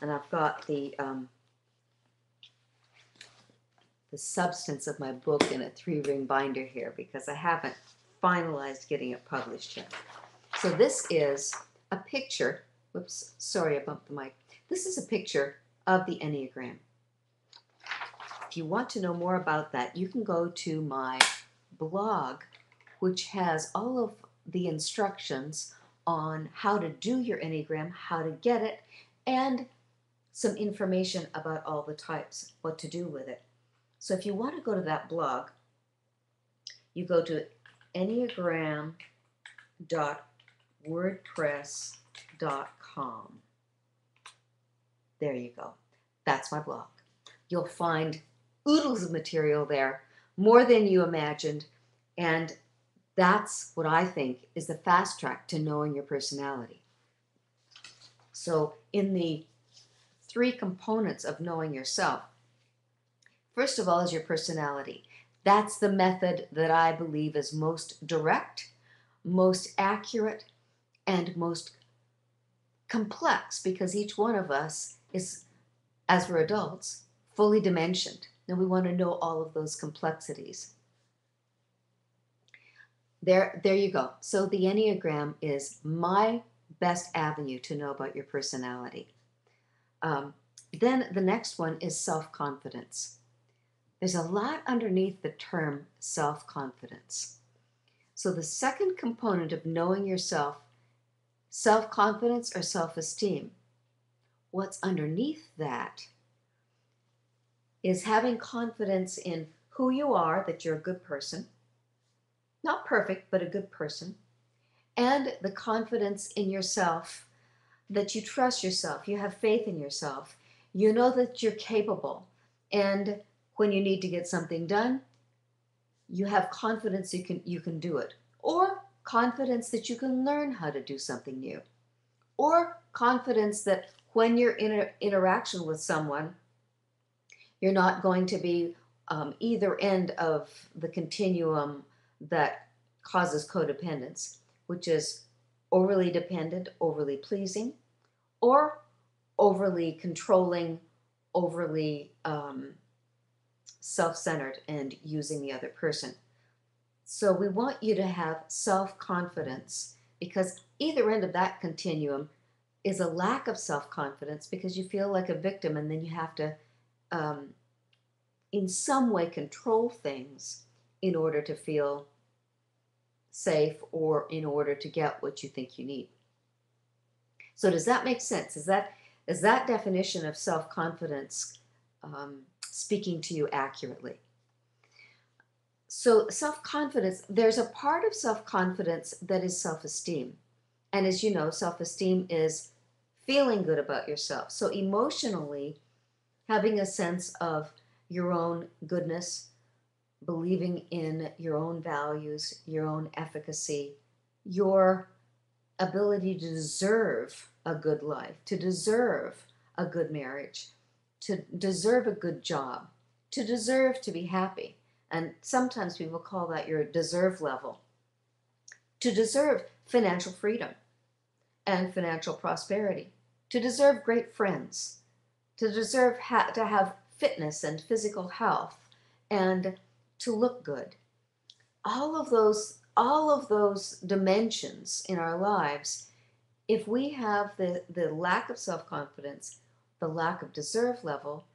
and I've got the substance of my book in a 3-ring binder here because I haven't finalized getting it published yet. So this is a picture, whoops, sorry I bumped the mic. This is a picture of the Enneagram. If you want to know more about that, you can go to my blog, which has all of the instructions on how to do your Enneagram, how to get it, and some information about all the types, what to do with it. So if you want to go to that blog, you go to enneagram.wordpress.com. There you go. That's my blog. You'll find oodles of material there, more than you imagined, and that's what I think is the fast track to knowing your personality. So in the 3 components of knowing yourself, first of all is your personality. That's the method that I believe is most direct, most accurate, and most complex, because each one of us is, as we're adults, fully dimensioned, and we want to know all of those complexities. There you go. So the Enneagram is my best avenue to know about your personality. Then the next one is self-confidence. There's a lot underneath the term self-confidence. So the second component of knowing yourself, self-confidence or self-esteem, what's underneath that is having confidence in who you are, that you're a good person, not perfect, but a good person, and the confidence in yourself, that you trust yourself, you have faith in yourself, you know that you're capable, and when you need to get something done, you have confidence you can do it, or confidence that you can learn how to do something new, or confidence that when you're in an interaction with someone, you're not going to be either end of the continuum that causes codependence, which is overly dependent, overly pleasing, or overly controlling, overly self-centered and using the other person. So we want you to have self-confidence, because either end of that continuum is a lack of self-confidence because you feel like a victim, and then you have to in some way control things in order to feel safe or in order to get what you think you need. So does that make sense? Is that definition of self-confidence speaking to you accurately? So self-confidence, there's a part of self-confidence that is self-esteem. And as you know, self-esteem is feeling good about yourself. So emotionally, having a sense of your own goodness, believing in your own values, your own efficacy, your ability to deserve a good life, to deserve a good marriage, to deserve a good job, to deserve to be happy. And sometimes people call that your deserve level. To deserve financial freedom and financial prosperity, to deserve great friends, to deserve to have fitness and physical health, and to look good. All of those dimensions in our lives, if we have the lack of self-confidence, the lack of deserve level,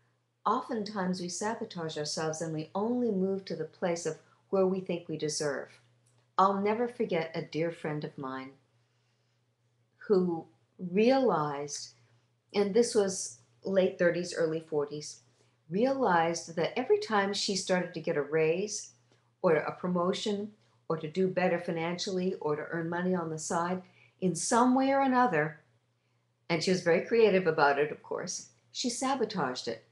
oftentimes we sabotage ourselves and we only move to the place of where we think we deserve. I'll never forget a dear friend of mine who realized, and this was late 30s, early 40s, realized that every time she started to get a raise or a promotion or to do better financially or to earn money on the side, in some way or another, and she was very creative about it, of course, she sabotaged it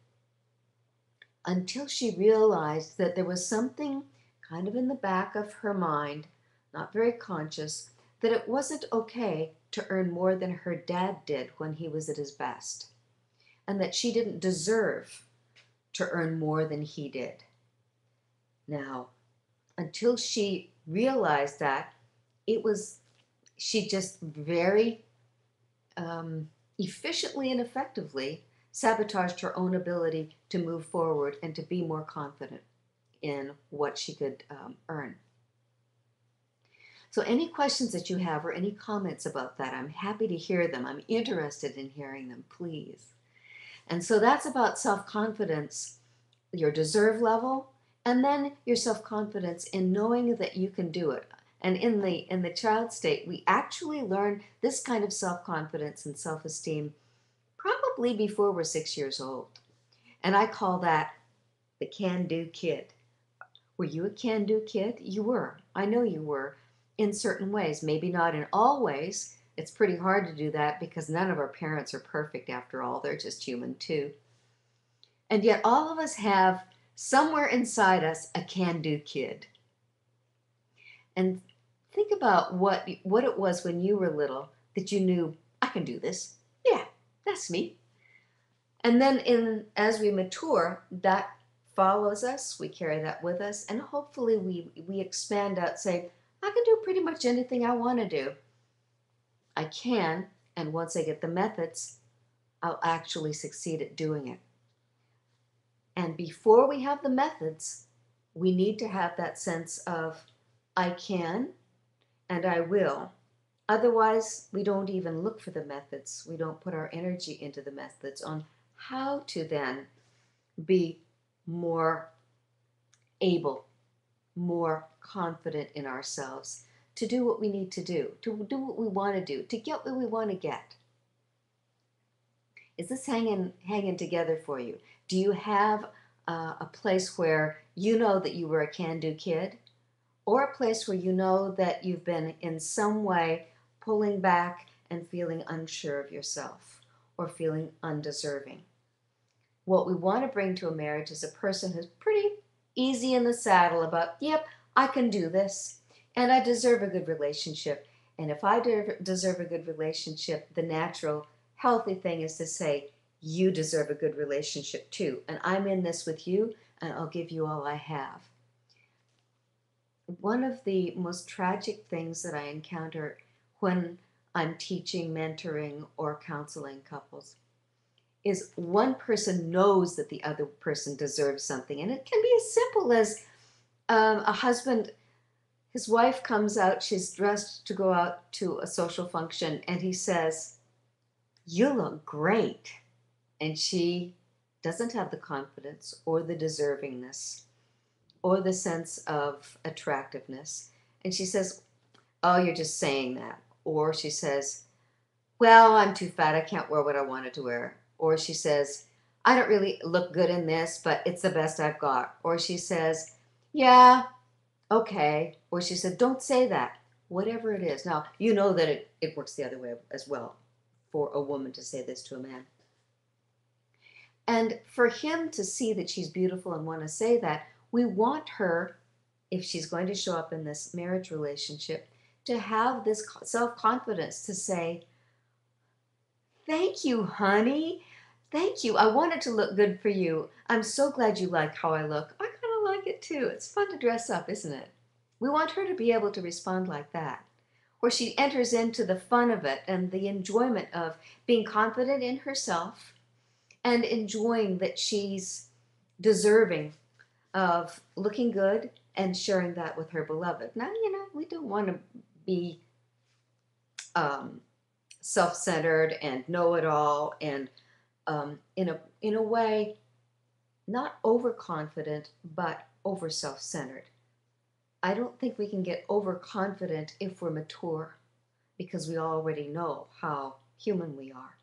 until she realized that there was something kind of in the back of her mind, not very conscious, that it wasn't okay to earn more than her dad did when he was at his best, and that she didn't deserve to earn more than he did. Now, until she realized that, she just very efficiently and effectively sabotaged her own ability to move forward and to be more confident in what she could earn. So any questions that you have or any comments about that, I'm happy to hear them. I'm interested in hearing them, please. And so that's about self-confidence, your deserve level, and then your self-confidence in knowing that you can do it. And in the child state, we actually learn this kind of self-confidence and self-esteem probably before we're 6 years old. And I call that the can-do kid. Were you a can-do kid? You were. I know you were in certain ways, maybe not in all ways. It's pretty hard to do that because none of our parents are perfect after all. They're just human too. And yet all of us have somewhere inside us a can-do kid. And think about what it was when you were little that you knew, I can do this. Yeah, that's me. And then as we mature, that follows us, we carry that with us, and hopefully we expand out saying, I can do pretty much anything I want to do. I can, and once I get the methods, I'll actually succeed at doing it. And before we have the methods, we need to have that sense of, I can and I will. Otherwise, we don't even look for the methods. We don't put our energy into the methods on how to then be more able, more confident in ourselves to do what we need to do what we want to do, to get what we want to get. Is this hanging together for you? Do you have a place where you know that you were a can-do kid, or a place where you know that you've been in some way pulling back and feeling unsure of yourself or feeling undeserving? What we want to bring to a marriage is a person who's pretty easy in the saddle about, yep, I can do this, and I deserve a good relationship. And if I deserve a good relationship, the natural, healthy thing is to say, you deserve a good relationship too, and I'm in this with you, and I'll give you all I have. One of the most tragic things that I encounter when I'm teaching, mentoring, or counseling couples is one person knows that the other person deserves something. And it can be as simple as a husband, his wife comes out, she's dressed to go out to a social function, and he says, you look great. And she doesn't have the confidence or the deservingness or the sense of attractiveness. And she says, oh, you're just saying that. Or she says, well, I'm too fat, I can't wear what I wanted to wear. Or she says, I don't really look good in this, but it's the best I've got. Or she says, yeah, okay. Or she said, don't say that. Whatever it is. Now, you know that it works the other way as well for a woman to say this to a man. And for him to see that she's beautiful and want to say that, we want her, if she's going to show up in this marriage relationship, to have this self-confidence to say, thank you, honey. Thank you. I wanted to look good for you. I'm so glad you like how I look. I kind of like it too. It's fun to dress up, isn't it? We want her to be able to respond like that, where she enters into the fun of it and the enjoyment of being confident in herself and enjoying that she's deserving of looking good and sharing that with her beloved. Now, we don't want to be self-centered and know-it-all and in a way not overconfident but over self-centered. I don't think we can get overconfident if we're mature because we already know how human we are.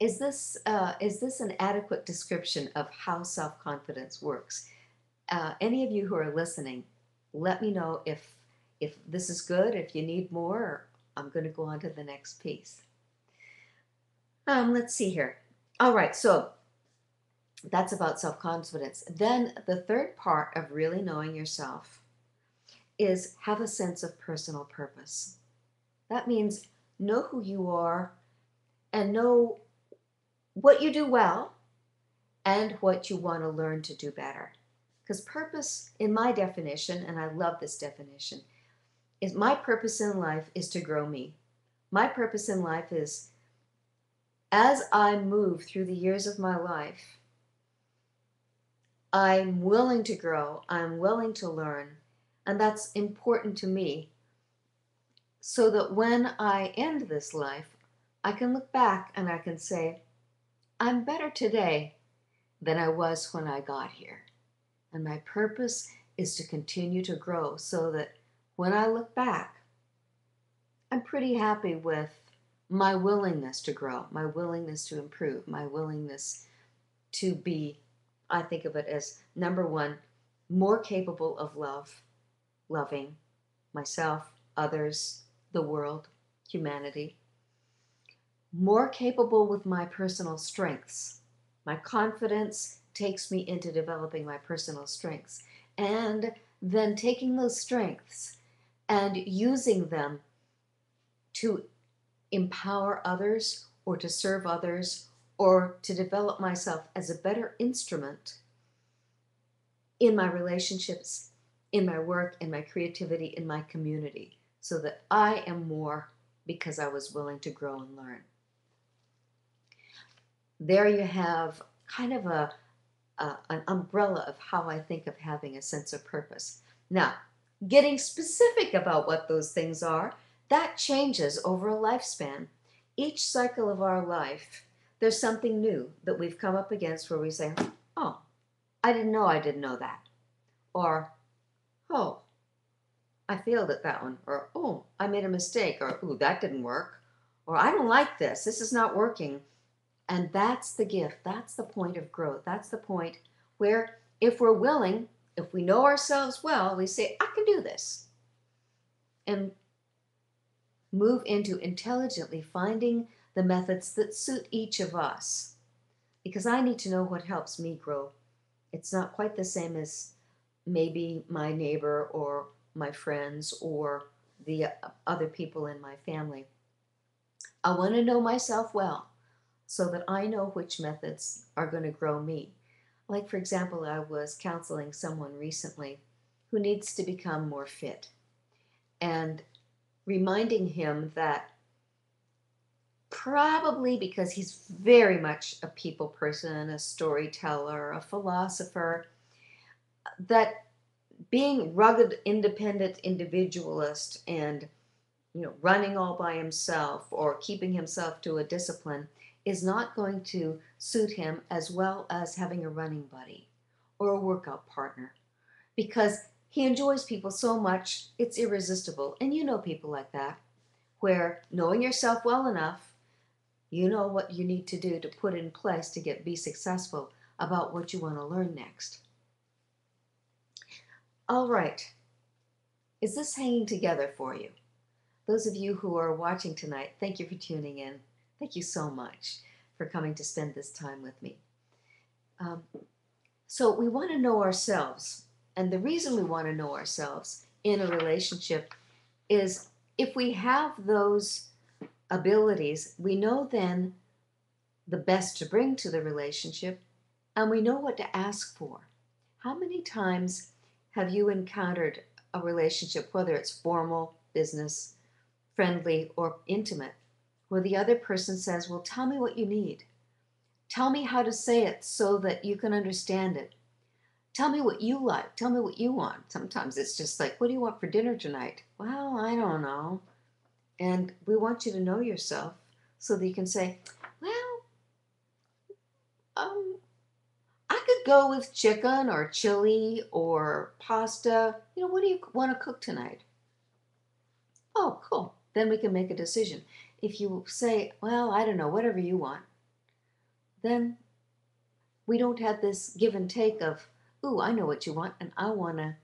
Is this an adequate description of how self-confidence works? Any of you who are listening, let me know if this is good, if you need more, or I'm going to go on to the next piece. Let's see here. All right, so that's about self-confidence. Then the third part of really knowing yourself is have a sense of personal purpose. That means know who you are and know what you do well and what you want to learn to do better. Because purpose, in my definition, and I love this definition, is my purpose in life is to grow me. My purpose in life is as I move through the years of my life, I'm willing to grow, I'm willing to learn, and that's important to me, so that when I end this life, I can look back and I can say, I'm better today than I was when I got here. And my purpose is to continue to grow so that when I look back, I'm pretty happy with my willingness to grow, my willingness to improve, my willingness to be, I think of it as number one, more capable of loving myself, others, the world, humanity, more capable with my personal strengths. My confidence takes me into developing my personal strengths, and then taking those strengths and using them to empower others or to serve others or to develop myself as a better instrument in my relationships, in my work, in my creativity, in my community, so that I am more because I was willing to grow and learn. There you have kind of an umbrella of how I think of having a sense of purpose. Now, getting specific about what those things are, that changes over a lifespan. Each cycle of our life, there's something new that we've come up against where we say, oh, I didn't know that. Or, oh, I failed at that one. Or, oh, I made a mistake. Or, ooh, that didn't work. Or, I don't like this. This is not working. And that's the gift. That's the point of growth. That's the point where if we're willing, if we know ourselves well, we say, I can do this. And move into intelligently finding the methods that suit each of us. Because I need to know what helps me grow. It's not quite the same as maybe my neighbor or my friends or the other people in my family. I want to know myself well, so that I know which methods are going to grow me. Like, for example, I was counseling someone recently who needs to become more fit, and reminding him that probably because he's very much a people person, a storyteller, a philosopher, that being rugged, independent individualist and running all by himself or keeping himself to a discipline is not going to suit him as well as having a running buddy or a workout partner, because he enjoys people so much, it's irresistible. And you know people like that, where knowing yourself well enough, you know what you need to do to put in place to be successful about what you want to learn next. All right. Is this hanging together for you? Those of you who are watching tonight, thank you for tuning in. Thank you so much for coming to spend this time with me. So we want to know ourselves. And the reason we want to know ourselves in a relationship is if we have those abilities, we know then the best to bring to the relationship, and we know what to ask for. How many times have you encountered a relationship, whether it's formal, business, friendly, or intimate, where the other person says, well, tell me what you need. Tell me how to say it so that you can understand it. Tell me what you like. Tell me what you want. Sometimes it's just like, what do you want for dinner tonight? Well, I don't know. And we want you to know yourself so that you can say, well, I could go with chicken or chili or pasta. What do you want to cook tonight? Oh, cool. Then we can make a decision. If you say, well, I don't know, whatever you want, then we don't have this give and take of, ooh, I know what you want, and I want to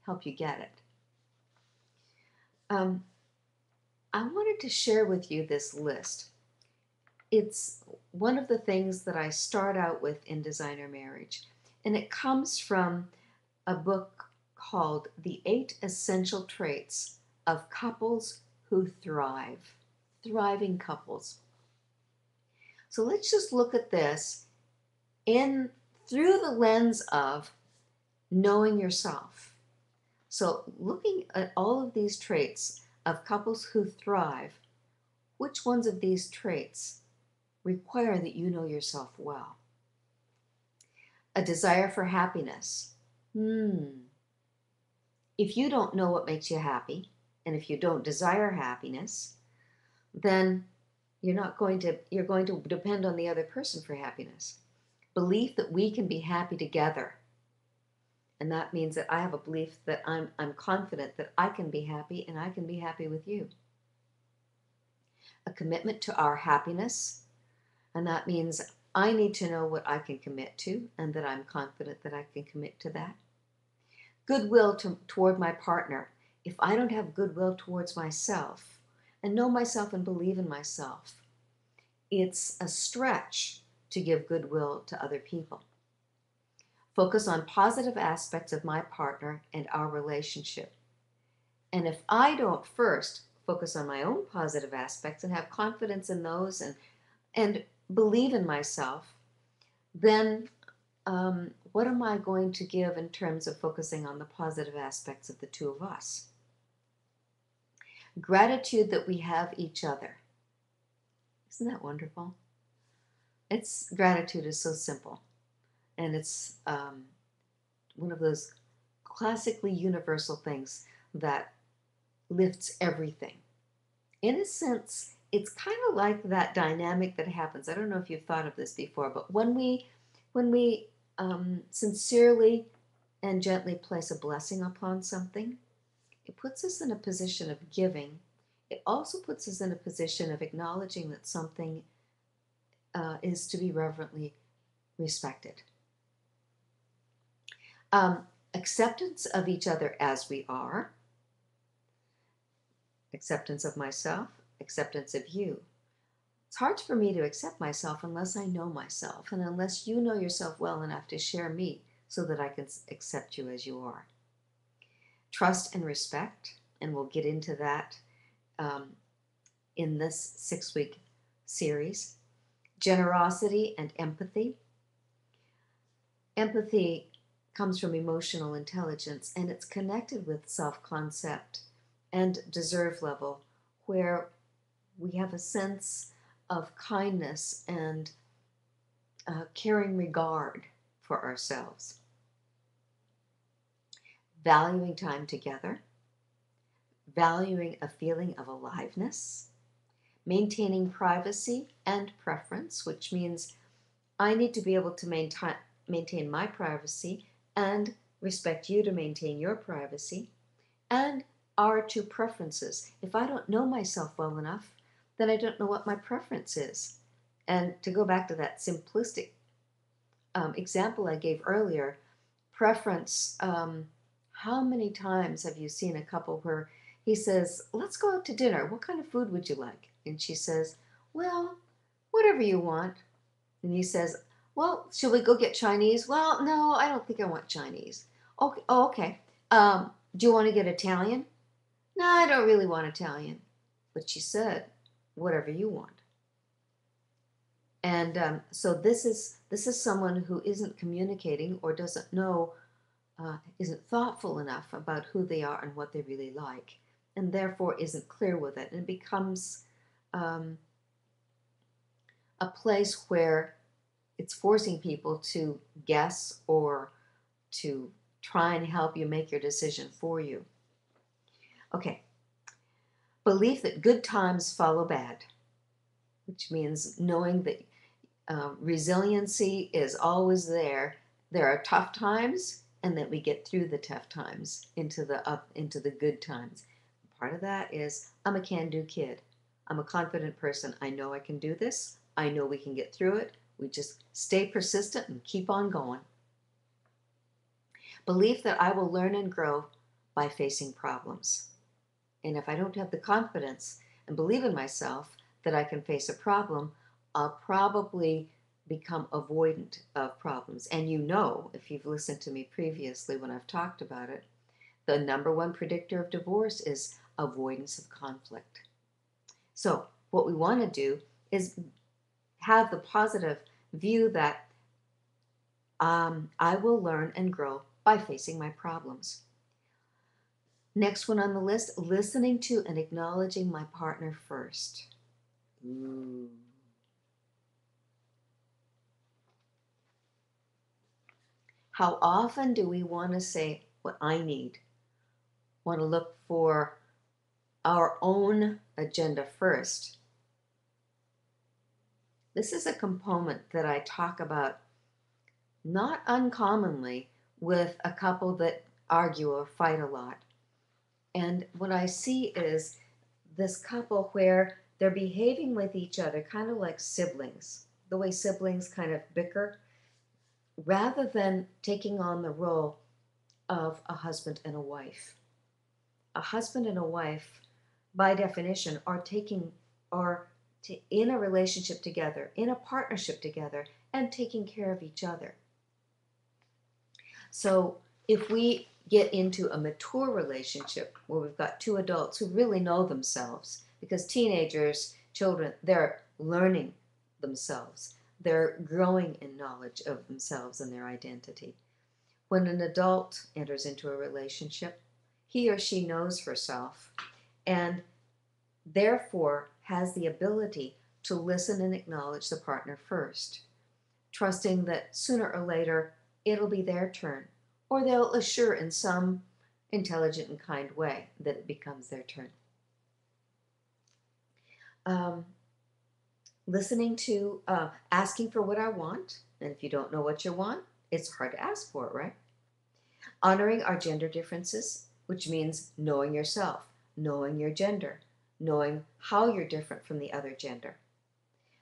help you get it. I wanted to share with you this list. It's one of the things that I start out with in Designer Marriage, and it comes from a book called The 8 Essential Traits of Couples Who Thrive. Thriving couples. So let's just look at this through the lens of knowing yourself. So looking at all of these traits of couples who thrive, which ones of these traits require that you know yourself well. A desire for happiness. If you don't know what makes you happy, and if you don't desire happiness, then you're going to depend on the other person for happiness. Belief that we can be happy together. And that means that I have a belief that I'm confident that I can be happy and I can be happy with you. A commitment to our happiness. And that means I need to know what I can commit to and that I'm confident that I can commit to that. Goodwill toward my partner. If I don't have goodwill towards myself and know myself and believe in myself, it's a stretch to give goodwill to other people. Focus on positive aspects of my partner and our relationship. And if I don't first focus on my own positive aspects and have confidence in those and believe in myself, then what am I going to give in terms of focusing on the positive aspects of the two of us? Gratitude that we have each other. Isn't that wonderful? Gratitude is so simple. And it's one of those classically universal things that lifts everything. In a sense, it's kind of like that dynamic that happens. I don't know if you've thought of this before, but when we sincerely and gently place a blessing upon something, it puts us in a position of giving. It also puts us in a position of acknowledging that something is to be reverently respected. Acceptance of each other as we are, acceptance of myself, acceptance of you. It's hard for me to accept myself unless I know myself and unless you know yourself well enough to share me so that I can accept you as you are. Trust and respect, and we'll get into that in this 6-week series. Generosity and empathy. Empathy comes from emotional intelligence, and it's connected with self-concept and deserve level, where we have a sense of kindness and caring regard for ourselves. Valuing time together, valuing a feeling of aliveness, maintaining privacy and preference, which means I need to be able to maintain my privacy and respect you to maintain your privacy, and our two preferences. If I don't know myself well enough, then I don't know what my preference is. And to go back to that simplistic example I gave earlier, preference, how many times have you seen a couple where he says, let's go out to dinner. What kind of food would you like? And she says, well, whatever you want. And he says, well, should we go get Chinese? Well, no, I don't think I want Chinese. Okay. Oh, okay. Do you want to get Italian? No, I don't really want Italian. But she said, whatever you want. And so this is someone who isn't communicating or doesn't know, isn't thoughtful enough about who they are and what they really like, and therefore isn't clear with it. And it becomes a place where it's forcing people to guess or to try and help you make your decision for you. Okay. Belief that good times follow bad, which means knowing that resiliency is always there. There are tough times, and that we get through the tough times into the good times. Part of that is I'm a can-do kid. I'm a confident person. I know I can do this. I know we can get through it. We just stay persistent and keep on going. Belief that I will learn and grow by facing problems. And if I don't have the confidence and believe in myself that I can face a problem, I'll probably become avoidant of problems. And you know, if you've listened to me previously when I've talked about it, the number one predictor of divorce is avoidance of conflict. So what we want to do is have the positive view that I will learn and grow by facing my problems. Next one on the list, listening to and acknowledging my partner first. Ooh. How often do we want to say what I need, want to look for our own agenda first? This is a component that I talk about not uncommonly with a couple that argue or fight a lot. And what I see is this couple where they're behaving with each other kind of like siblings, the way siblings kind of bicker, rather than taking on the role of a husband and a wife. A husband and a wife, by definition, are in a relationship together, in a partnership together, and taking care of each other. So if we get into a mature relationship where we've got two adults who really know themselves, because teenagers, children, they're learning themselves. They're growing in knowledge of themselves and their identity. When an adult enters into a relationship, he or she knows herself and therefore has the ability to listen and acknowledge the partner first, trusting that sooner or later it'll be their turn, or they'll assure in some intelligent and kind way that it becomes their turn. Listening to, asking for what I want, and if you don't know what you want, it's hard to ask for it, right? Honoring our gender differences, which means knowing yourself, knowing your gender, knowing how you're different from the other gender.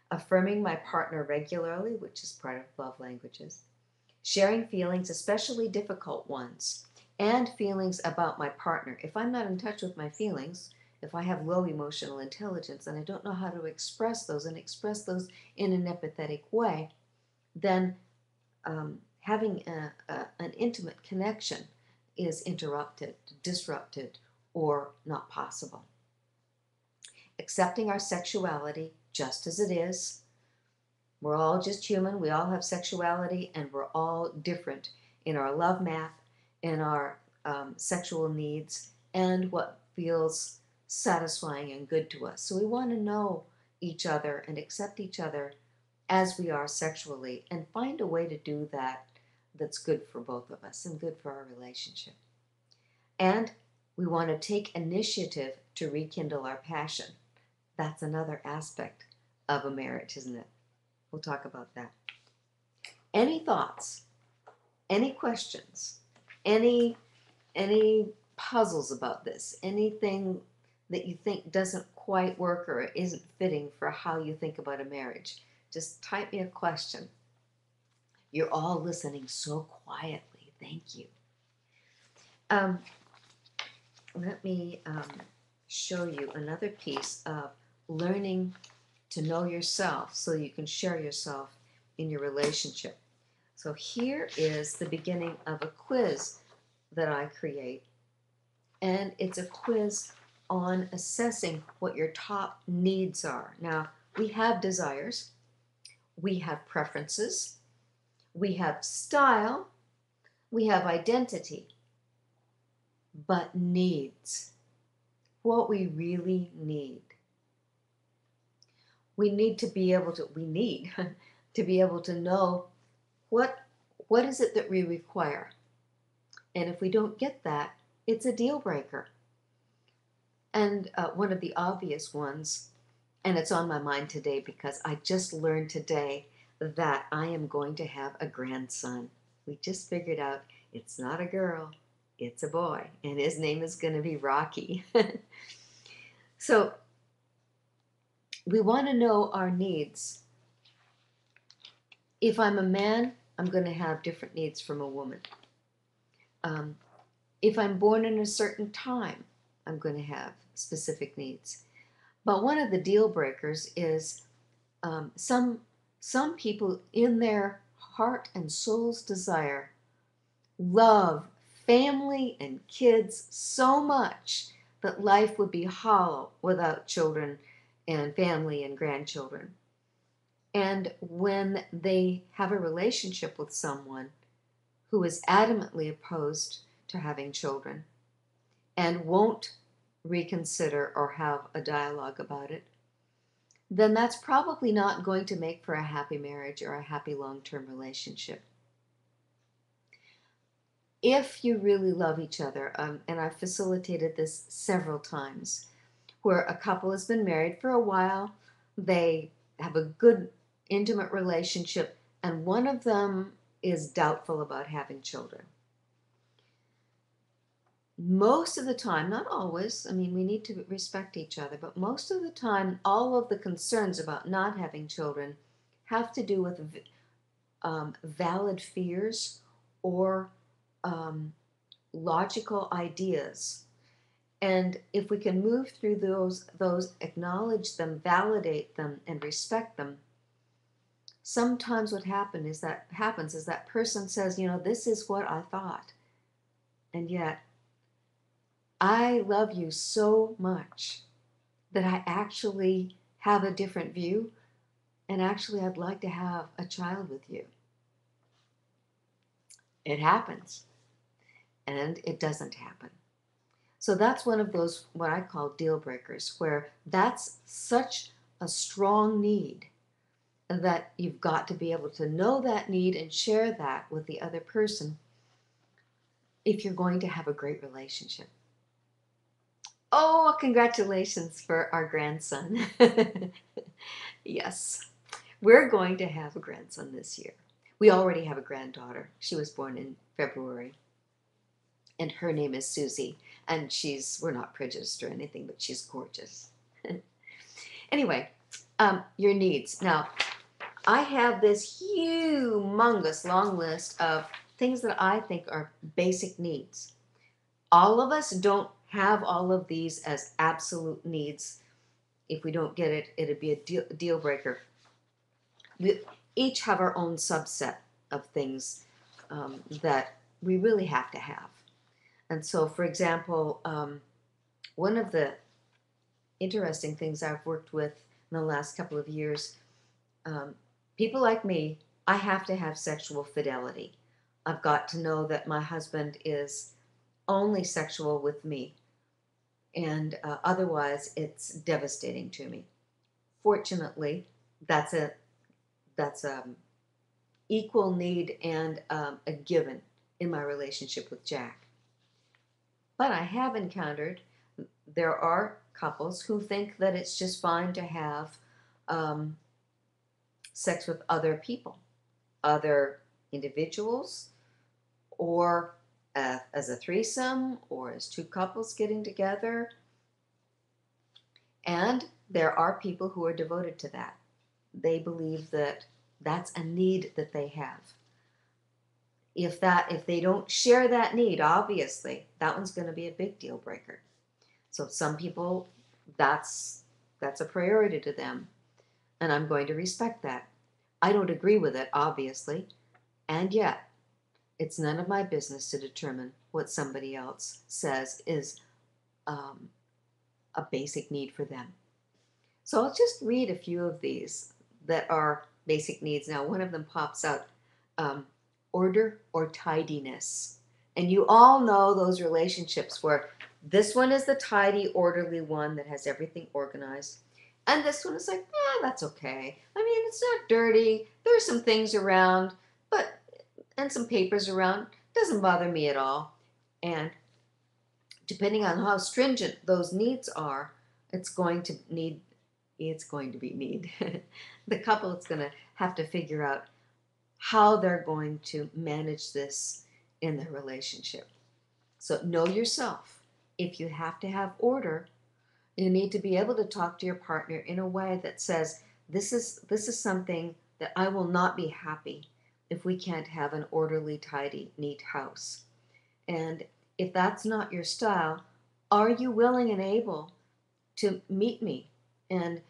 Affirming my partner regularly, which is part of love languages. Sharing feelings, especially difficult ones, and feelings about my partner. If I'm not in touch with my feelings, if I have low emotional intelligence and I don't know how to express those and express those in an empathetic way, then having an intimate connection is interrupted, disrupted, or not possible. Accepting our sexuality just as it is. We're all just human. We all have sexuality, and we're all different in our love math, in our sexual needs, and what feels satisfying and good to us. So we want to know each other and accept each other as we are sexually and find a way to do that that's good for both of us and good for our relationship. And we want to take initiative to rekindle our passion. That's another aspect of a marriage, isn't it? We'll talk about that. Any thoughts? Any questions? Any puzzles about this? Anything that you think doesn't quite work or isn't fitting for how you think about a marriage? Just type me a question. You're all listening so quietly. Thank you. Let me show you another piece of learning to know yourself so you can share yourself in your relationship. So here is the beginning of a quiz that I create. And it's a quiz on assessing what your top needs are. Now, we have desires, we have preferences, we have style, we have identity, but needs, what we really need. We need to be able to be able to know what is it that we require. And if we don't get that, it's a deal breaker. And one of the obvious ones, and it's on my mind today because I just learned today that I am going to have a grandson. We just figured out it's not a girl, it's a boy, and his name is going to be Rocky. So we want to know our needs. If I'm a man, I'm going to have different needs from a woman. If I'm born in a certain time, I'm going to have specific needs. But one of the deal breakers is some people in their heart and soul's desire love family and kids so much that life would be hollow without children and family and grandchildren. And when they have a relationship with someone who is adamantly opposed to having children and won't reconsider or have a dialogue about it, then that's probably not going to make for a happy marriage or a happy long-term relationship. if you really love each other, and I've facilitated this several times, where a couple has been married for a while, they have a good intimate relationship, and one of them is doubtful about having children. Most of the time, not always, I mean, we need to respect each other, but most of the time, all of the concerns about not having children have to do with valid fears or logical ideas. And if we can move through those, acknowledge them, validate them, and respect them, sometimes what happens is that person says, this is what I thought. And yet, I love you so much that I actually have a different view, and actually I'd like to have a child with you. It happens, and it doesn't happen. So that's one of those, what I call deal breakers, where that's such a strong need that you've got to be able to know that need and share that with the other person if you're going to have a great relationship. Oh, congratulations for our grandson. Yes, we're going to have a grandson this year. We already have a granddaughter. She was born in February, and her name is Susie. And we're not prejudiced or anything, but she's gorgeous. Anyway, your needs. Now, I have this humongous long list of things that I think are basic needs. All of us don't have all of these as absolute needs. If we don't get it, it'd be a deal breaker. We each have our own subset of things that we really have to have. And so, for example, one of the interesting things I've worked with in the last couple of years, people like me, I have to have sexual fidelity. I've got to know that my husband is only sexual with me, and otherwise it's devastating to me. Fortunately, that's a equal need and a given in my relationship with Jack. But I have encountered there are couples who think that it's just fine to have sex with other people, other individuals, or as a threesome, or as two couples getting together. And there are people who are devoted to that. They believe that that's a need that they have. If they don't share that need, obviously, that one's going to be a big deal breaker. So some people, that's a priority to them, and I'm going to respect that. I don't agree with it, obviously, and yet it's none of my business to determine what somebody else says is a basic need for them. So I'll just read a few of these that are basic needs. Now, one of them pops out, order or tidiness. And you all know those relationships where this one is the tidy, orderly one that has everything organized. And this one is like, that's okay. I mean, it's not dirty. There's some things around, and some papers around. Doesn't bother me at all. And depending on how stringent those needs are, it's going to be need. The couple is going to have to figure out how they're going to manage this in their relationship. So know yourself. If you have to have order, you need to be able to talk to your partner in a way that says, this is something that I will not be happy if we can't have an orderly, tidy, neat house. And if that's not your style, are you willing and able to meet me? And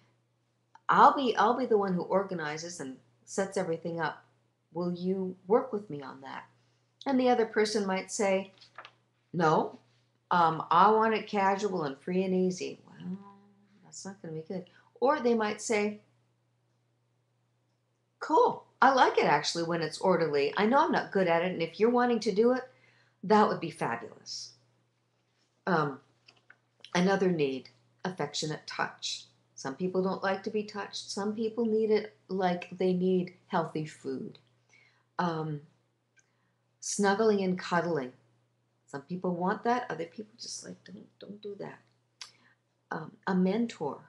I'll be the one who organizes and sets everything up. Will you work with me on that? And the other person might say, no, I want it casual and free and easy. Well, that's not going to be good. Or they might say, cool, I like it actually when it's orderly. I know I'm not good at it, and if you're wanting to do it, that would be fabulous. Another need, affectionate touch. Some people don't like to be touched. Some people need it like they need healthy food. Snuggling and cuddling. Some people want that. Other people just like, don't do that. A mentor.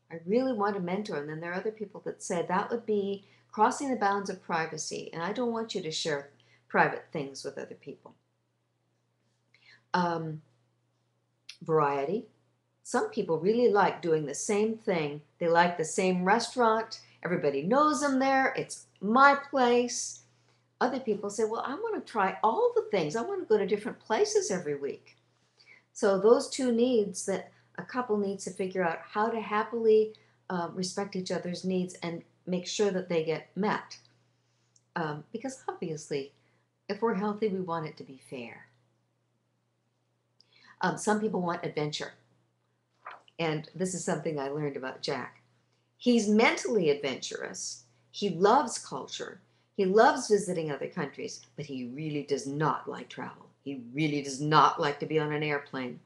I really want a mentor. And then there are other people that say that would be crossing the bounds of privacy. And I don't want you to share private things with other people. Variety. Some people really like doing the same thing. They like the same restaurant. Everybody knows them there. It's my place. Other people say, well, I want to try all the things. I want to go to different places every week. So those two needs that a couple needs to figure out how to happily respect each other's needs and make sure that they get met. Because obviously, if we're healthy, we want it to be fair. Some people want adventure. And this is something I learned about Jack. He's mentally adventurous. He loves culture. He loves visiting other countries, but he really does not like travel. He really does not like to be on an airplane.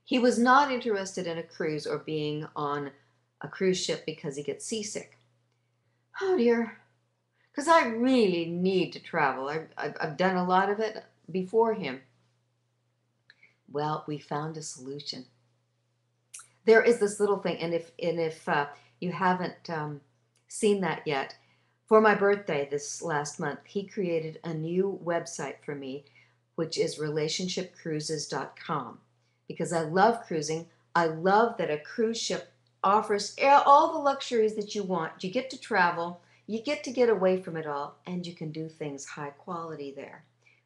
He was not interested in a cruise or being on a cruise ship because he gets seasick. Oh dear, because I really need to travel. I've done a lot of it before him. Well, we found a solution. There is this little thing, and if you haven't seen that yet, for my birthday this last month, he created a new website for me, which is relationshipcruises.com. Because I love cruising. I love that a cruise ship offers all the luxuries that you want. You get to travel, you get away from it all, and you can do things high quality there,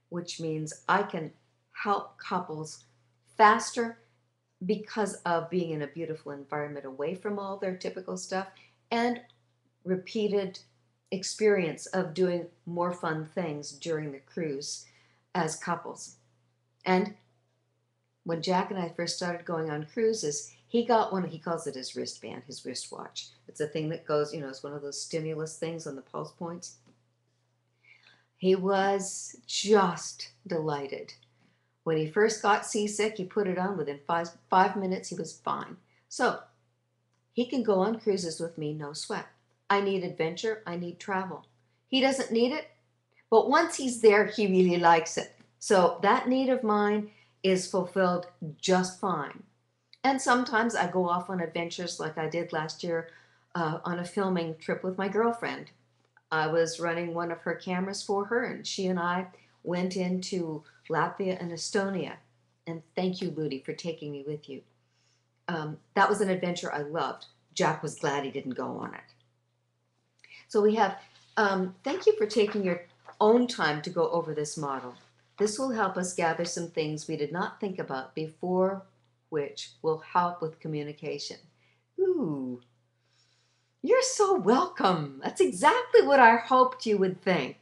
which means I can help couples faster because of being in a beautiful environment away from all their typical stuff, and repeated experience of doing more fun things during the cruise as couples. And when Jack and I first started going on cruises, he got one, he calls it his wristband, his wristwatch. It's a thing that goes, it's one of those stimulus things on the pulse points. He was just delighted. When he first got seasick, he put it on. Within five minutes, he was fine. So he can go on cruises with me, no sweat. I need adventure. I need travel. He doesn't need it, but once he's there, he really likes it. So that need of mine is fulfilled just fine. And sometimes I go off on adventures like I did last year on a filming trip with my girlfriend. I was running one of her cameras for her, and she and I went into Latvia and Estonia. And thank you, Ludi, for taking me with you. That was an adventure I loved. Jack was glad he didn't go on it. So we have, thank you for taking your own time to go over this model. This will help us gather some things we did not think about before, which will help with communication. Ooh, you're so welcome. That's exactly what I hoped you would think.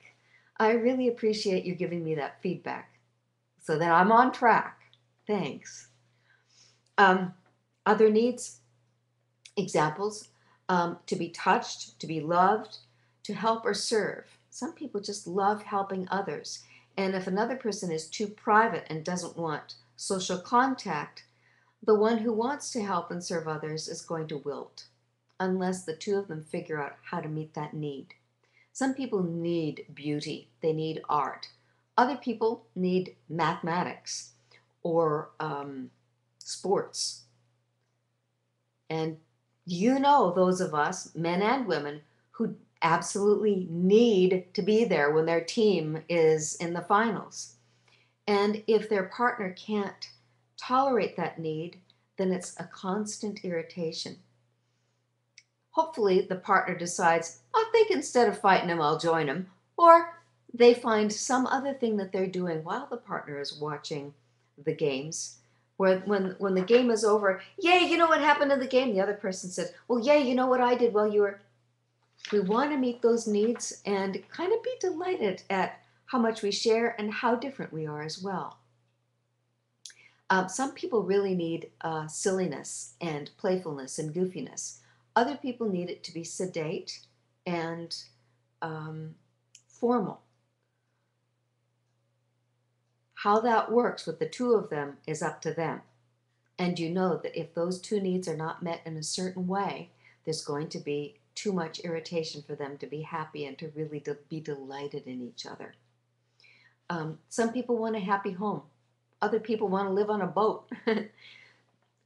I really appreciate you giving me that feedback so that I'm on track. Thanks. Other needs, examples, to be touched, to be loved, to help or serve. Some people just love helping others. And if another person is too private and doesn't want social contact, the one who wants to help and serve others is going to wilt, unless the two of them figure out how to meet that need. Some people need beauty. They need art. Other people need mathematics or sports. And those of us, men and women, who absolutely need to be there when their team is in the finals. And if their partner can't tolerate that need, then it's a constant irritation. Hopefully the partner decides, I think instead of fighting him, I'll join him. Or they find some other thing that they're doing while the partner is watching the games. Where when the game is over, yay, you know what happened in the game? The other person says, well, yay, you know what I did while you were... We want to meet those needs and kind of be delighted at how much we share and how different we are as well. Some people really need silliness and playfulness and goofiness. Other people need it to be sedate and formal. How that works with the two of them is up to them. And you know that if those two needs are not met in a certain way, there's going to be too much irritation for them to be happy and to really be delighted in each other. Some people want a happy home. Other people want to live on a boat.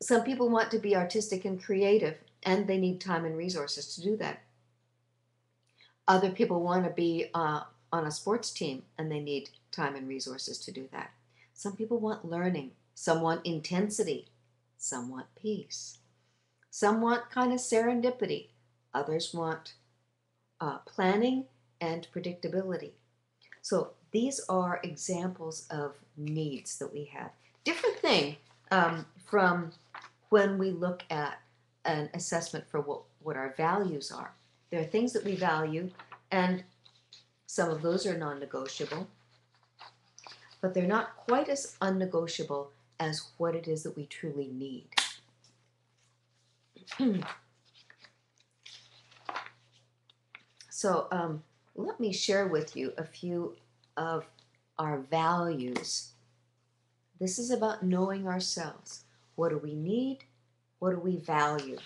Some people want to be artistic and creative, and they need time and resources to do that. Other people want to be on a sports team, and they need time and resources to do that. Some people want learning. Some want intensity. Some want peace. Some want kind of serendipity. Others want planning and predictability. So these are examples of needs that we have. Different thing from when we look at an assessment for what our values are. There are things that we value, and some of those are non-negotiable, but they're not quite as unnegotiable as what it is that we truly need. So let me share with you a few of our values. This is about knowing ourselves. What do we need? What do we value?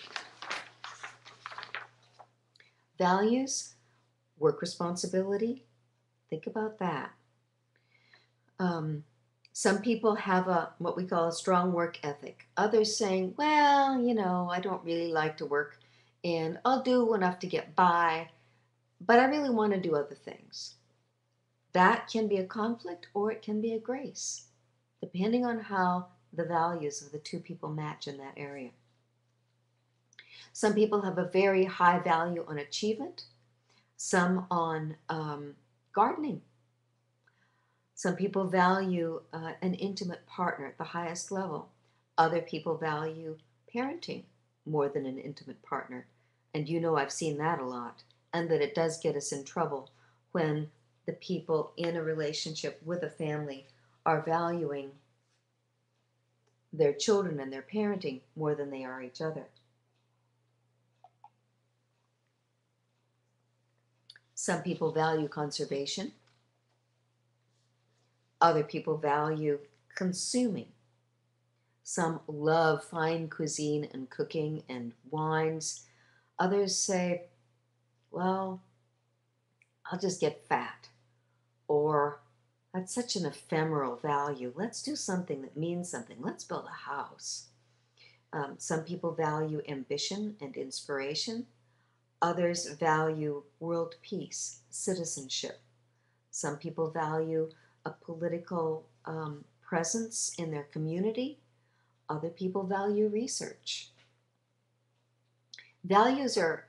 Values, work responsibility. Think about that. Some people have what we call a strong work ethic. Others saying, well, you know, I don't really like to work and I'll do enough to get by, but I really want to do other things. That can be a conflict or it can be a grace, depending on how the values of the two people match in that area. Some people have a very high value on achievement, some on gardening. Some people value an intimate partner at the highest level. Other people value parenting more than an intimate partner. And you know I've seen that a lot, and that it does get us in trouble when the people in a relationship with a family are valuing their children and their parenting more than they are each other. Some people value conservation. Other people value consuming. Some love fine cuisine and cooking and wines. Others say, well, I'll just get fat. Or, that's such an ephemeral value. Let's do something that means something. Let's build a house. Some people value ambition and inspiration. Others value world peace, citizenship. Some people value a political presence in their community. Other people value research. Values are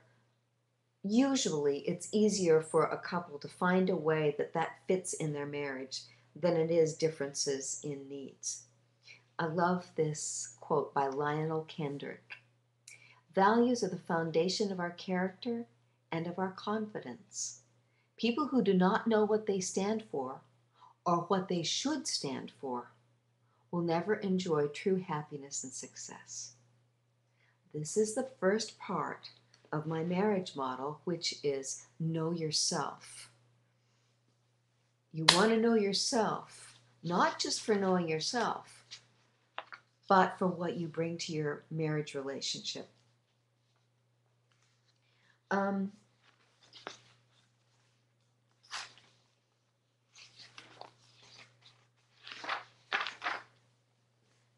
usually, it's easier for a couple to find a way that fits in their marriage than it is differences in needs. I love this quote by Lionel Kendrick. Values are the foundation of our character and of our confidence. People who do not know what they stand for or what they should stand for will never enjoy true happiness and success. This is the first part of my marriage model, which is know yourself. You want to know yourself, not just for knowing yourself, but for what you bring to your marriage relationship.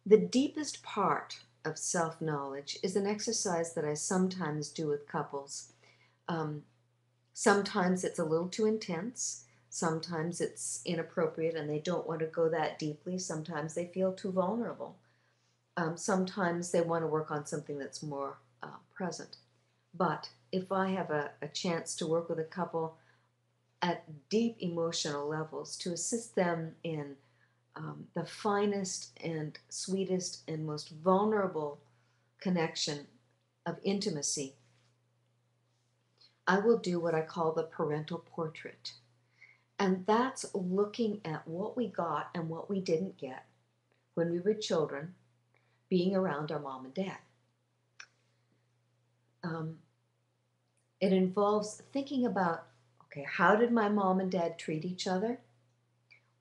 The deepest part of self-knowledge is an exercise that I sometimes do with couples. Sometimes it's a little too intense. Sometimes it's inappropriate and they don't want to go that deeply. Sometimes they feel too vulnerable. Sometimes they want to work on something that's more present. But if I have a chance to work with a couple at deep emotional levels to assist them in the finest and sweetest and most vulnerable connection of intimacy, I will do what I call the parental portrait. And that's looking at what we got and what we didn't get when we were children, being around our mom and dad. It involves thinking about, okay, how did my mom and dad treat each other?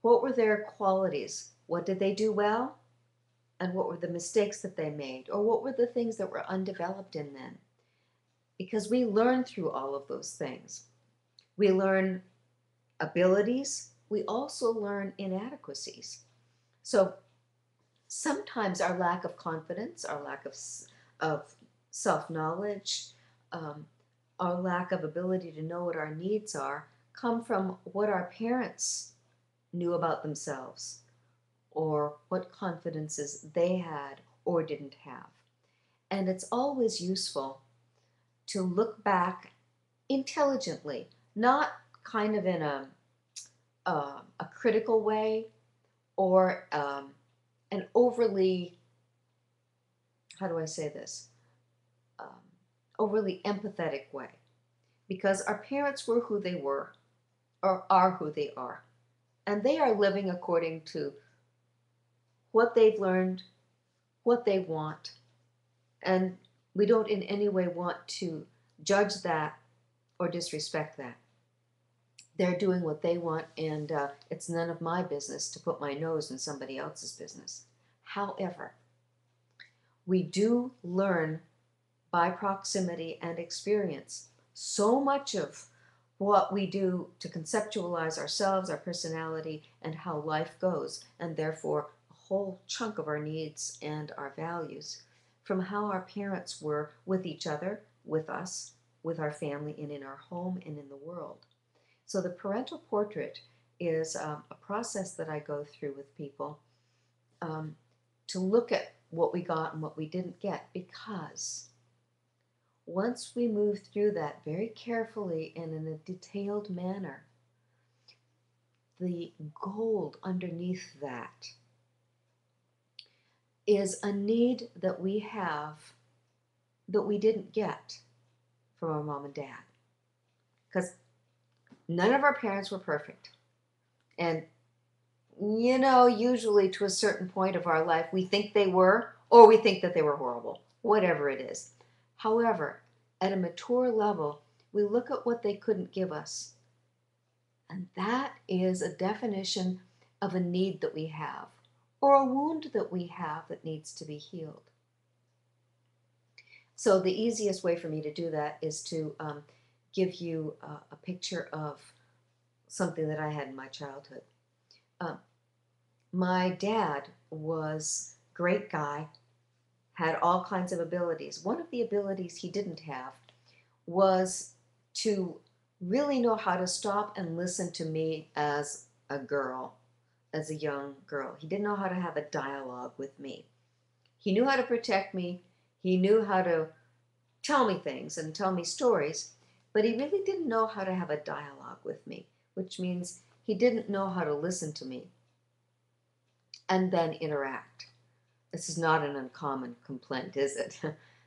What were their qualities? What did they do well? And what were the mistakes that they made? Or what were the things that were undeveloped in them? Because we learn through all of those things. We learn abilities. We also learn inadequacies. So Sometimes our lack of confidence, our lack of self-knowledge, um, our lack of ability to know what our needs are come from what our parents knew about themselves or what confidences they had or didn't have. And it's always useful to look back intelligently, not kind of in a critical way or an overly, how do I say this, um, overly empathetic way. Because our parents were who they were, or are who they are. And they are living according to what they've learned, what they want. And we don't in any way want to judge that or disrespect that. They're doing what they want, and it's none of my business to put my nose in somebody else's business. However, we do learn by proximity and experience so much of what we do to conceptualize ourselves, our personality, and how life goes, and therefore a whole chunk of our needs and our values from how our parents were with each other, with us, with our family, and in our home and in the world. So the parental portrait is a process that I go through with people to look at what we got and what we didn't get, because once we move through that very carefully and in a detailed manner, the gold underneath that is a need that we have that we didn't get from our mom and dad. Because none of our parents were perfect. And, usually to a certain point of our life, we think they were, or we think that they were horrible, whatever it is. However, at a mature level, we look at what they couldn't give us. And that is a definition of a need that we have, or a wound that we have that needs to be healed. So the easiest way for me to do that is to give you a picture of something that I had in my childhood. My dad was a great guy, had all kinds of abilities. One of the abilities he didn't have was to really know how to stop and listen to me as a girl, as a young girl. He didn't know how to have a dialogue with me. He knew how to protect me. He knew how to tell me things and tell me stories, but he really didn't know how to have a dialogue with me, which means he didn't know how to listen to me and then interact. This is not an uncommon complaint, is it?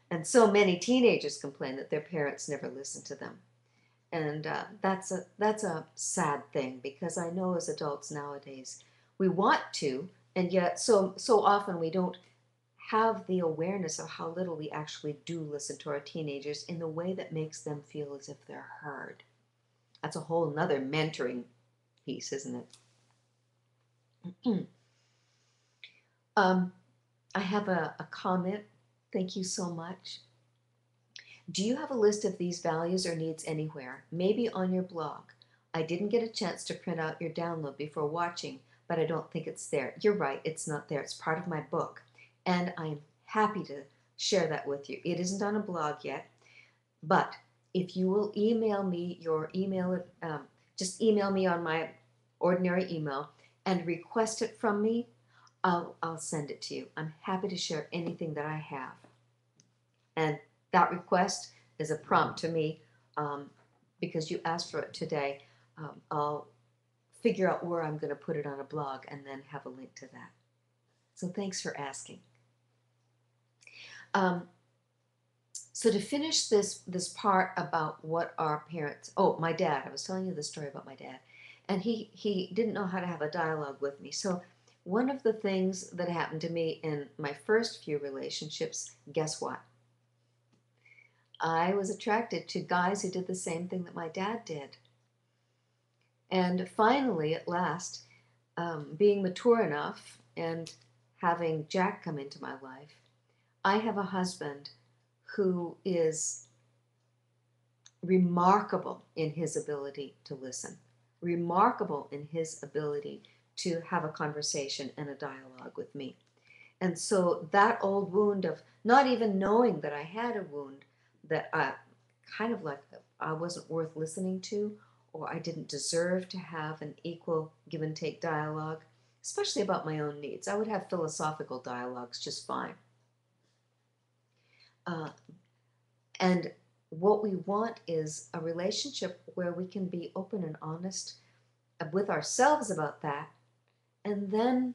And so many teenagers complain that their parents never listen to them. And that's a sad thing, because I know as adults nowadays we want to, and yet so often we don't have the awareness of how little we actually do listen to our teenagers in the way that makes them feel as if they're heard. That's a whole nother mentoring piece, isn't it? I have a comment. Thank you so much. Do you have a list of these values or needs anywhere? Maybe on your blog. I didn't get a chance to print out your download before watching, but I don't think it's there. You're right, it's not there. It's part of my book, and I'm happy to share that with you. It isn't on a blog yet, but if you will email me your email, just email me on my ordinary email and request it from me, I'll send it to you. I'm happy to share anything that I have. And that request is a prompt to me, because you asked for it today. I'll figure out where I'm going to put it on a blog and then have a link to that. So thanks for asking. So to finish this part about what our parents, my dad, I was telling you the story about my dad, and he didn't know how to have a dialogue with me. So one of the things that happened to me in my first few relationships, guess what? I was attracted to guys who did the same thing that my dad did. And finally, at last, being mature enough and having Jack come into my life, I have a husband who is remarkable in his ability to listen, remarkable in his ability to have a conversation and a dialogue with me. And so that old wound of not even knowing that I had a wound, that I kind of like I wasn't worth listening to, or I didn't deserve to have an equal give and take dialogue, especially about my own needs. I would have philosophical dialogues just fine. And what we want is a relationship where we can be open and honest with ourselves about that. And then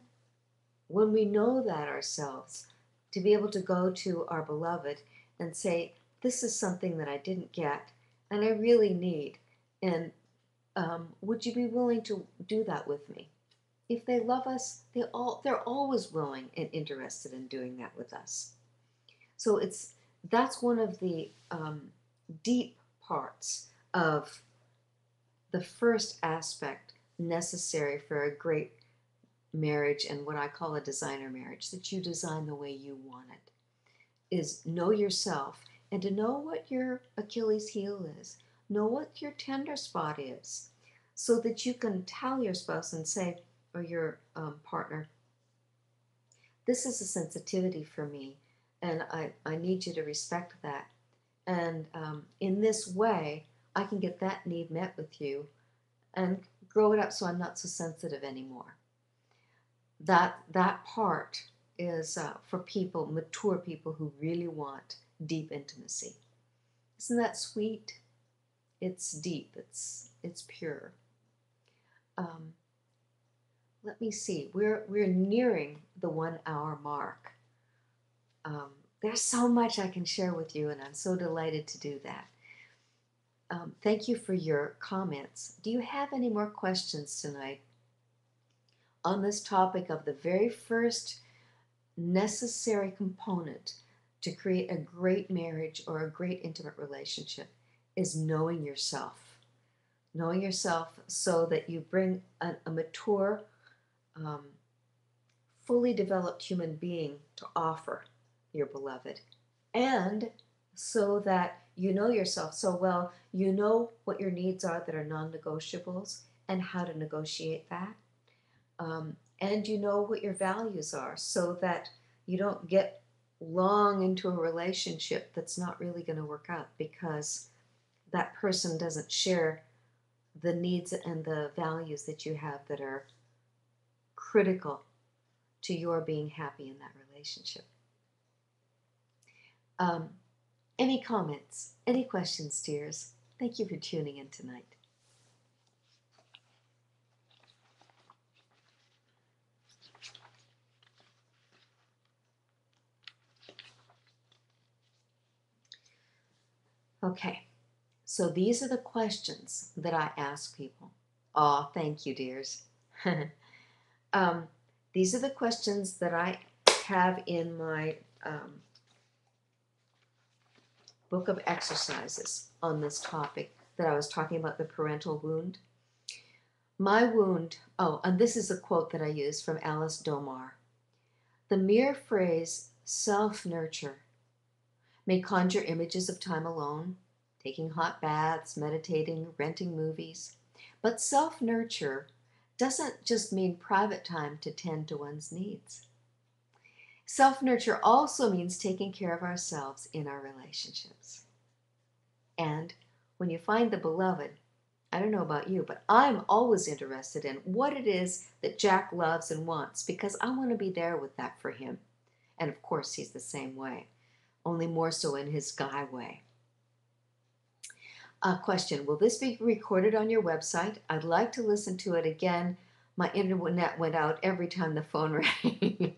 when we know that ourselves, to be able to go to our beloved and say, this is something that I didn't get and I really need. And would you be willing to do that with me? If they love us, they're always willing and interested in doing that with us. So that's one of the deep parts of the first aspect necessary for a great marriage, and what I call a designer marriage, that you design the way you want it, is know yourself and to know what your Achilles heel is, know what your tender spot is, so that you can tell your spouse and say, or your partner, this is a sensitivity for me, and I need you to respect that. And in this way, I can get that need met with you and grow it up so I'm not so sensitive anymore. That part is for people, mature people who really want deep intimacy. Isn't that sweet? It's deep. It's pure. Let me see. We're nearing the 1 hour mark. There's so much I can share with you, and I'm so delighted to do that. Thank you for your comments. Do you have any more questions tonight on this topic of the very first necessary component to create a great marriage or a great intimate relationship is knowing yourself. Knowing yourself so that you bring a mature, fully developed human being to offer your beloved. And so that you know yourself so well, you know what your needs are that are non-negotiables and how to negotiate that. And you know what your values are so that you don't get long into a relationship that's not really going to work out because that person doesn't share the needs and the values that you have that are critical to your being happy in that relationship. Any comments? Any questions, dears? Thank you for tuning in tonight. Okay, so these are the questions that I ask people. Oh, thank you, dears. These are the questions that I have in my book of exercises on this topic that I was talking about, the parental wound. My wound, and this is a quote that I use from Alice Domar. The mere phrase self-nurture may conjure images of time alone, taking hot baths, meditating, renting movies. But self-nurture doesn't just mean private time to tend to one's needs. Self-nurture also means taking care of ourselves in our relationships. And when you find the beloved, I don't know about you, but I'm always interested in what it is that Jack loves and wants, because I want to be there with that for him. And of course, he's the same way, only more so in his guy way. Question, will this be recorded on your website? I'd like to listen to it again. My internet went out every time the phone rang.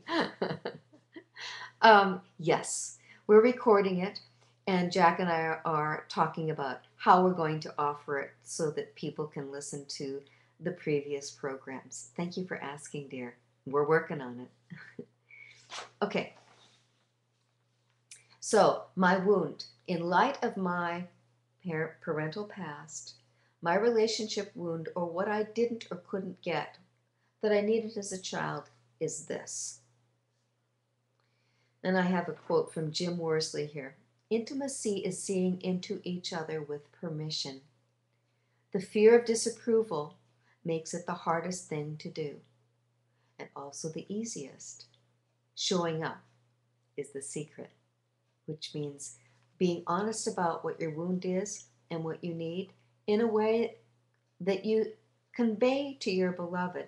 Yes, we're recording it, and Jack and I are talking about how we're going to offer it so that people can listen to the previous programs. Thank you for asking, dear. We're working on it. Okay. So, my wound. In light of my parental past, my relationship wound, or what I didn't or couldn't get that I needed as a child, is this. And I have a quote from Jim Worsley here. Intimacy is seeing into each other with permission. The fear of disapproval makes it the hardest thing to do, and also the easiest. Showing up is the secret, which means being honest about what your wound is and what you need in a way that you convey to your beloved.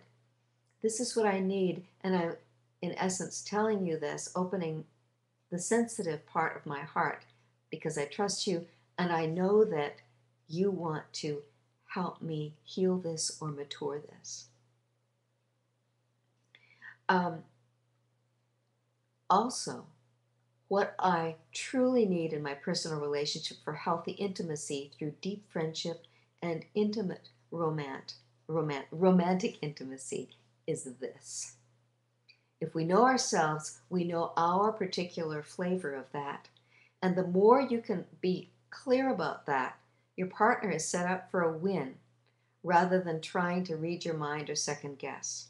This is what I need, and I'm, in essence, telling you this, opening the sensitive part of my heart, because I trust you and I know that you want to help me heal this or mature this. Also, what I truly need in my personal relationship for healthy intimacy through deep friendship and intimate romantic intimacy is this. If we know ourselves, we know our particular flavor of that. And the more you can be clear about that, your partner is set up for a win rather than trying to read your mind or second guess.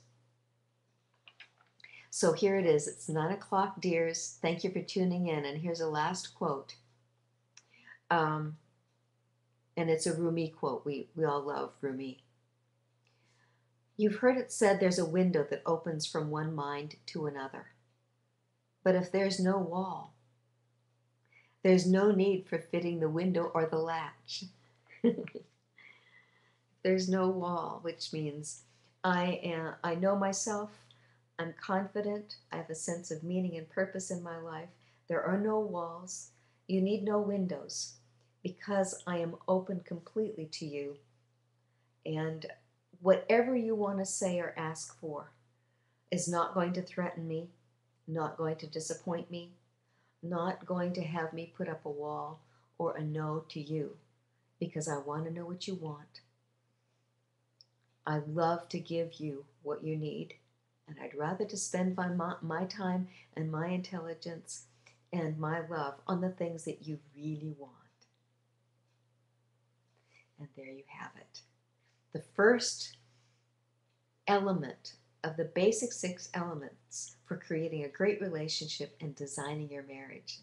So here it is. It's 9 o'clock, dears. Thank you for tuning in. And here's a last quote. And it's a Rumi quote. We all love Rumi. You've heard it said there's a window that opens from one mind to another. But if there's no wall, there's no need for fitting the window or the latch. There's no wall, which means I know myself, I'm confident, I have a sense of meaning and purpose in my life. There are no walls. You need no windows because I am open completely to you. And whatever you want to say or ask for is not going to threaten me, not going to disappoint me, not going to have me put up a wall or a no to you, because I want to know what you want. I love to give you what you need, and I'd rather to spend my time and my intelligence and my love on the things that you really want. And there you have it. The first element of the basic 6 elements for creating a great relationship and designing your marriage.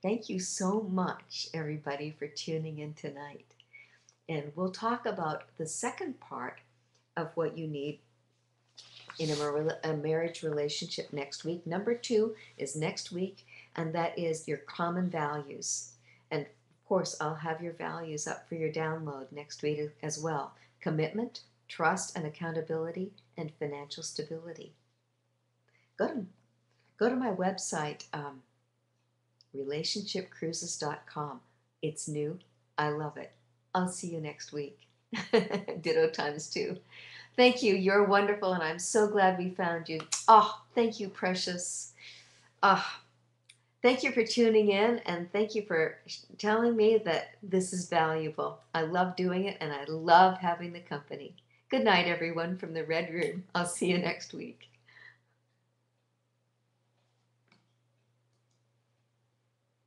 Thank you so much, everybody, for tuning in tonight. And we'll talk about the second part of what you need in a marriage relationship next week. Number 2 is next week, and that is your common values. And of course, I'll have your values up for your download next week as well. Commitment, trust and accountability, and financial stability. Go to my website, relationshipcruises.com. It's new. I love it. I'll see you next week. Ditto times 2. Thank you. You're wonderful, and I'm so glad we found you. Oh, thank you, precious. Thank you for tuning in, and thank you for telling me that this is valuable. I love doing it, and I love having the company. Good night, everyone, from the Red Room. I'll see you next week.